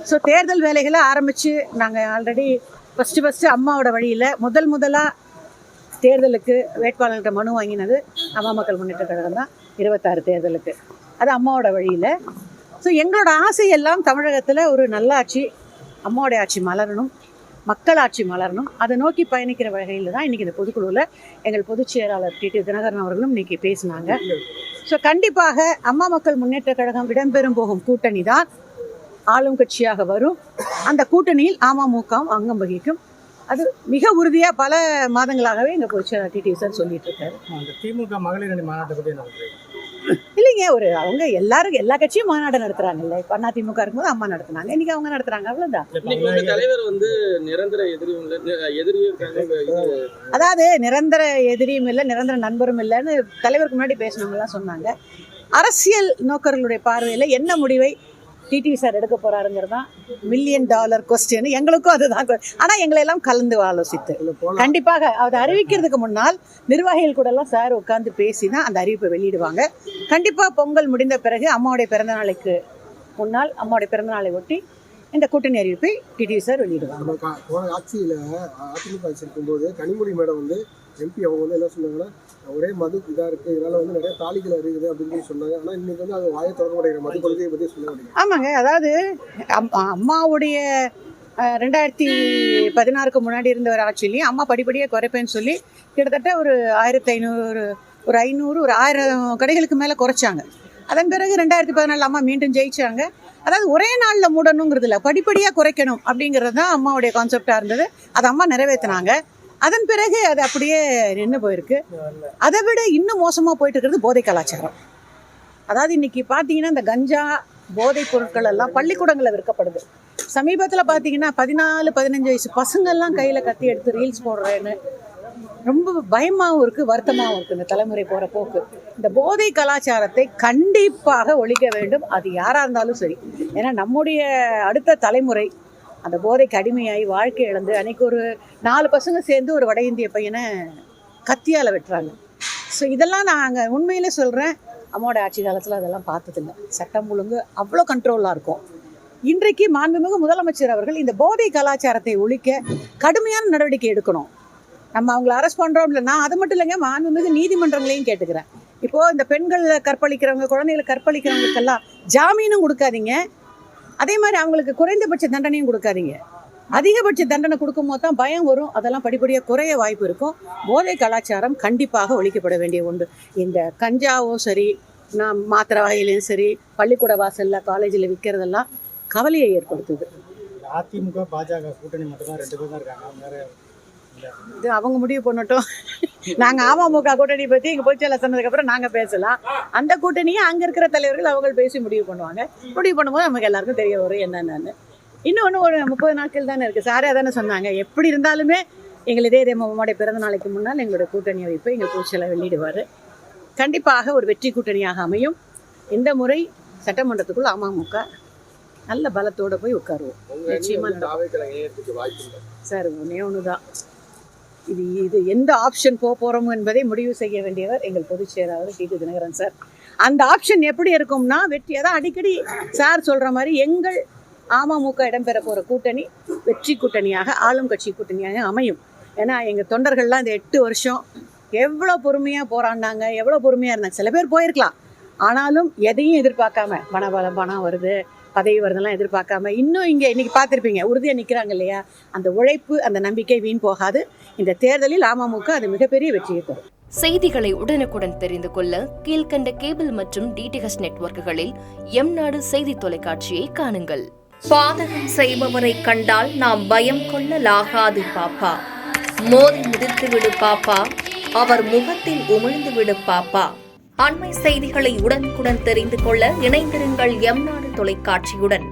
So தேர்தல் வேலைகளை ஆரம்பித்து நாங்கள் ஆல்ரெடி ஃபஸ்ட்டு அம்மாவோட வழியில் முதலாக தேர்தலுக்கு வேட்பாளர்கிட்ட மனு வாங்கினது அம்மா மக்கள் முன்னேற்ற கழகம் தான். 26 தேர்தலுக்கு அது அம்மாவோட வழியில். ஸோ எங்களோட ஆசையெல்லாம் தமிழகத்தில் ஒரு நல்ல ஆட்சி, அம்மாவோடைய ஆட்சி மலரணும், மக்களாட்சி மலரணும். அதை நோக்கி பயணிக்கிற வகையில் தான் இன்றைக்கி இந்த பொதுக்குழுவில் எங்கள் பொதுச் செயலாளர் டிடி தினகரன் அவர்களும் இன்றைக்கி பேசினாங்க. ஸோ கண்டிப்பாக அம்மா மக்கள் முன்னேற்ற கழகம் இடம்பெறும் போகும் கூட்டணி தான் ஆளும் கட்சியாக வரும். அந்த கூட்டணியில் அமமுகவும் அங்கம் வகிக்கும். அது மிக உறுதியாக பல மாதங்களாகவே எங்கள் பொதுச் செயலாளர் டிடி சார் சொல்லிட்டு இருக்காரு. திமுக மகளிர் அணி மாநாட்டை பற்றி என்ன இல்லைங்க, அவங்க எல்லா கட்சியும் மாநாடு நடத்துறாங்கல்ல. இப்போ அதிமுக இருக்கும்போது அம்மா நடத்துனாங்க, இன்னைக்கு அவங்க நடத்துறாங்க, அவ்வளவுதான். தலைவர் வந்து நிரந்தர எதிரியும் அதாவது நிரந்தர எதிரியும் இல்லை, நிரந்தர நண்பரும் இல்லைன்னு தலைவருக்கு முன்னாடி பேசினவங்க எல்லாம் சொன்னாங்க. அரசியல் நோக்கர்களுடைய பார்வையில் என்ன முடிவை டிடிவி சார் எடுக்க போறாருங்கிறது தான் $1 மில்லியன் கொஸ்டின். எங்களுக்கும் அதுதான். ஆனால் எங்களை எல்லாம் கலந்து ஆலோசித்து கண்டிப்பாக அதை அறிவிக்கிறதுக்கு முன்னால் நிர்வாகிகள் கூட எல்லாம் சார் உட்காந்து பேசி தான் அந்த அறிவிப்பை வெளியிடுவாங்க. கண்டிப்பாக பொங்கல் முடிந்த பிறகு அம்மாவுடைய பிறந்த நாளைக்கு முன்னால், அம்மாவுடைய பிறந்த நாளை ஒட்டி இந்த கூட்டணி அறிவிப்பை டிடிவி சார் வெளியிடுவாங்க. ஆட்சியில் அதிமுக ஆட்சி இருக்கும்போது கனிமொழி மேடம் வந்து எம்பி அவங்க வந்து என்ன சொன்னாங்கன்னா, ஒரே மது இதாக இருக்குது, இதனால் வந்து நிறைய தாலிகள் அறியுது அப்படின்னு சொன்னாங்க. ஆனால் இன்னைக்கு வந்து அது வாயை தொடர்புடைய மது கொள்கையை பற்றி சொல்ல. ஆமாங்க, அதாவது அம்மாவுடைய 2016க்கு முன்னாடி இருந்த ஒரு ஆட்சியிலையும் அம்மா படிப்படியாக குறைப்பேன்னு சொல்லி கிட்டத்தட்ட ஒரு 1500 ஒரு 500 ஒரு 1000 கடைகளுக்கு மேலே குறைச்சாங்க. அதன் பிறகு 2014 அம்மா மீண்டும் ஜெயிச்சாங்க. அதாவது ஒரே நாளில் மூடணுங்கிறது இல்லை, படிப்படியாக குறைக்கணும் அப்படிங்கிறது தான் அம்மாவுடைய கான்செப்டாக இருந்தது. அதை அம்மா நிறைவேற்றினாங்க. அதன் பிறகு அது அப்படியே நின்று போயிருக்கு. அதை விட இன்னும் மோசமாக போயிட்டு இருக்கிறது போதை கலாச்சாரம். அதாவது இன்னைக்கு பார்த்தீங்கன்னா இந்த கஞ்சா போதைப் பொருட்கள் எல்லாம் பள்ளிக்கூடங்களில் விற்கப்படுது. சமீபத்தில் பார்த்தீங்கன்னா 14-15 வயசு பசங்கள்லாம் கையில் கத்தி எடுத்து ரீல்ஸ் போடுறேன்னு ரொம்ப பயமாகவும் இருக்குது, வருத்தமாகவும் இருக்குது இந்த தலைமுறை போகிற போக்கு. இந்த போதை கலாச்சாரத்தை கண்டிப்பாக ஒழிக்க வேண்டும், அது யாராக இருந்தாலும் சரி. ஏன்னா நம்முடைய அடுத்த தலைமுறை அந்த போதைக்கு அடிமையாகி வாழ்க்கை இழந்து, அன்றைக்கி ஒரு 4 பசங்க சேர்ந்து ஒரு வட இந்திய பையனை கத்தியால் வெட்டுறாங்க. ஸோ இதெல்லாம் நாங்கள் உண்மையிலே சொல்கிறேன், அம்மாவோட ஆட்சி காலத்தில் அதெல்லாம் பார்த்ததில்லை. சட்டம் ஒழுங்கு அவ்வளோ கண்ட்ரோலாக இருக்கும். இன்றைக்கு மாண்புமிகு முதலமைச்சர் அவர்கள் இந்த போதை கலாச்சாரத்தை ஒழிக்க கடுமையான நடவடிக்கை எடுக்கணும். நம்ம அவங்கள அரெஸ்ட் பண்ணுறோம் இல்லை, நான் அது மட்டும் இல்லைங்க, மாண்புமிகு நீதிமன்றங்களையும் கேட்டுக்கிறேன். இப்போது இந்த பெண்களை கற்பழிக்கிறவங்க, குழந்தைகளை கற்பழிக்கிறவங்களுக்கெல்லாம் ஜாமீனும் கொடுக்காதீங்க, அதே மாதிரி அவங்களுக்கு குறைந்தபட்ச தண்டனையும் கொடுக்காதீங்க. அதிகபட்ச தண்டனை கொடுக்கும்போது தான் பயம் வரும், அதெல்லாம் படிப்படியாக குறைய வாய்ப்பு இருக்கும். போதை கலாச்சாரம் கண்டிப்பாக ஒழிக்கப்பட வேண்டிய ஒன்று. இந்த கஞ்சாவும் சரி, நான் மாத்திரை வகையிலையும் சரி, பள்ளிக்கூட வாசலில் காலேஜில் விற்கிறதெல்லாம் கவலையை ஏற்படுத்துது. அதிமுக பாஜக கூட்டணி மட்டும்தான் 2 பேர் தான் இருக்காங்க. இது அவங்க முடிவு பண்ணட்டும். நாங்கள் அமமுக கூட்டணி பற்றி எங்கள் பொதுச்செயலாளர் சொன்னதுக்கப்புறம் நாங்கள் பேசலாம். அந்த கூட்டணியை அங்கே இருக்கிற தலைவர்கள் அவங்க பேசி முடிவு பண்ணுவாங்க. முடிவு பண்ணும்போது நமக்கு எல்லாருக்கும் தெரிய வரும் என்னென்னு. இன்னொன்று ஒரு 30 நாட்கள் தானே இருக்குது. சாரே அதானே சொன்னாங்க, எப்படி இருந்தாலுமே எங்கள் இதே அம்மாவுடைய பிறந்த நாளைக்கு முன்னால் எங்களுடைய கூட்டணி அறிவிப்பை எங்கள் பொதுச்செயலாளர் வெளியிடுவார். கண்டிப்பாக ஒரு வெற்றி கூட்டணியாக அமையும். இந்த முறை சட்டமன்றத்துக்குள் அமமுக நல்ல பலத்தோடு போய் உட்காருவோம். நிச்சயமாக சார் ஒன்று தான், இது எந்த ஆப்ஷன் போகிறோம் என்பதை முடிவு செய்ய வேண்டியவர் எங்கள் பொதுச் செயலாளர் டிடி தினகரன் சார். அந்த ஆப்ஷன் எப்படி இருக்கும்னா வெற்றி. அதான் அடிக்கடி சார் சொல்கிற மாதிரி எங்கள் அமமுக இடம்பெற போகிற கூட்டணி வெற்றி கூட்டணியாக, ஆளும் கட்சி கூட்டணியாக அமையும். ஏன்னா எங்கள் தொண்டர்கள்லாம் இந்த 8 வருஷம் எவ்வளோ பொறுமையாக போராடினாங்க, எவ்வளோ பொறுமையாக இருந்தாங்க. சில பேர் போயிருக்கலாம், ஆனாலும் எதையும் எதிர்பார்க்காம, பணம் வருது, பதவி வருதெல்லாம் எதிர்பார்க்காம இன்னும் இங்கே இன்றைக்கி பார்த்துருப்பீங்க உறுதியாக நிற்கிறாங்க இல்லையா. அந்த உழைப்பு, அந்த நம்பிக்கை வீண் போகாது. இந்த தேர்தலில் அமமுக அது மிகப்பெரிய வெற்றியை தரும். செய்திகளை உடனுக்குடன் தெரிந்து கொள்ள கீழ்கண்ட கேபிள் மற்றும் டிடிஹெச் நெட்வொர்க்குகளில் எம்நாடு செய்தி தொலைக்காட்சியை காணுங்கள். பாதகம் செய்பவரை கண்டால் நாம் பயம் கொள்ளலாகாது பாப்பா. மோதி மிதித்து விடு பாப்பா, அவர் முகத்தில் உமிழ்ந்து விடு பாப்பா. அண்மை செய்திகளை உடனுக்குடன் தெரிந்து கொள்ள இணைந்திருங்கள் எம்நாடு தொலைக்காட்சியுடன்.